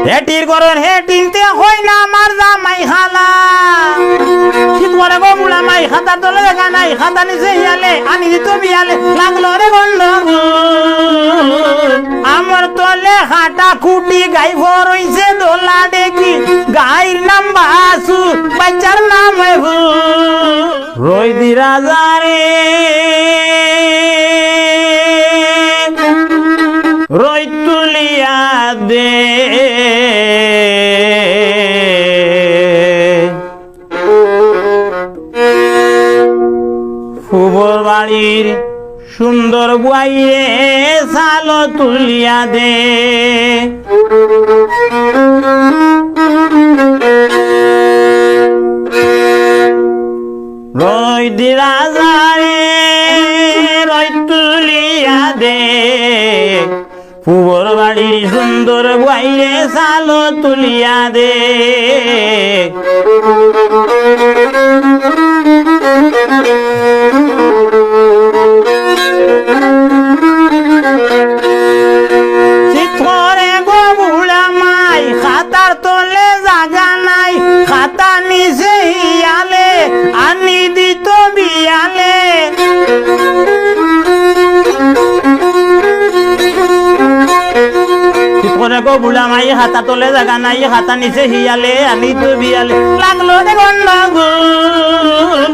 হেটির করন হেটিংতে হই না আমার জামাই খালা শীত করে গো বুড়া মাই খাতা তোলে দেখা নাই খাতা নিচে হিয়ালে আনি দিত বিয়ালে লাগলো রে গন্ডগোল আমার তোলে খাটা খুঁটি গাই ভরইছে দোলা দেখি গাইর নাম বাসু বাচ্চার নাম রই দি রাজা রে রই তুলিয়া দে ফুবর বাড়ির সুন্দর বুয়াইয়ে সালো তুলিয়া দে রই দি রাজা রে রই তুলিয়া দে ফুবর বাড়ির সুন্দর বুয়াইয়ে সালো তুলিয়া দে চিত্রে গো বুড়া মাই খাতার তোলে জাগা নাই খাতা নিচে হিয়ালে আনি দিত বিয়ালে চিত্রে গো বুড়া মাই খাতা তোলে জাগা নাই খাতা নিচে হিয়ালে আনি তো বিয়ালে লাগলো রে গন্ডগোল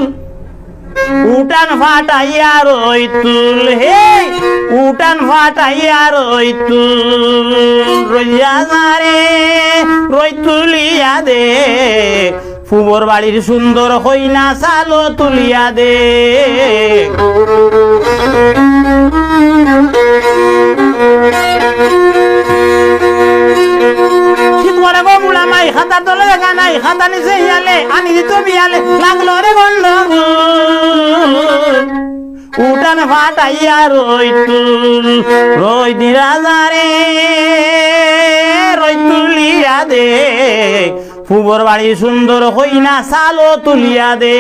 উঠান ফাটাইয়া রই তুল হে উঠান ফাটাইয়া রই তুল রইয়া রে রই তুলিয়া দে ফুবর বাড়ির সুন্দর হইনা সালো তুলিয়া দে বুড়া মাই খাতা তোলে দেখা নাই খাতা নিচে হিয়ালে আনি দিত বিয়ালে লাগলো রে গন্ডগোল উঠান ফাটাইয়া রই তুল রই দি রাজা রে রই তুলিয়া দে ফুবর বাড়ি সুন্দর হইনা সালো তুলিয়া দে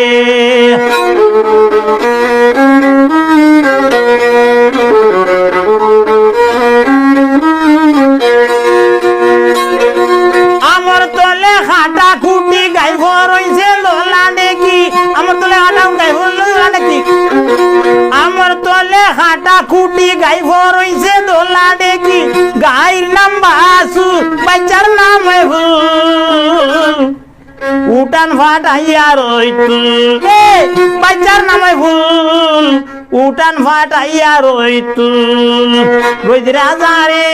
আমার তোলে খাটা খুঁটি গাই ভরইছে লোলা দেখি আমার তোলে খাটা গাই ভরলা দেখি আমার তোলে খাটা খুঁটি গাই ভরইছে দোলা দেখি গাইর নাম বাসু বাচ্চার নাম উঠান ফাটাইয়া রই তুল বাচ্চার নাম ভুল উঠান ফাটাইয়া রই তুল রই রাজা রে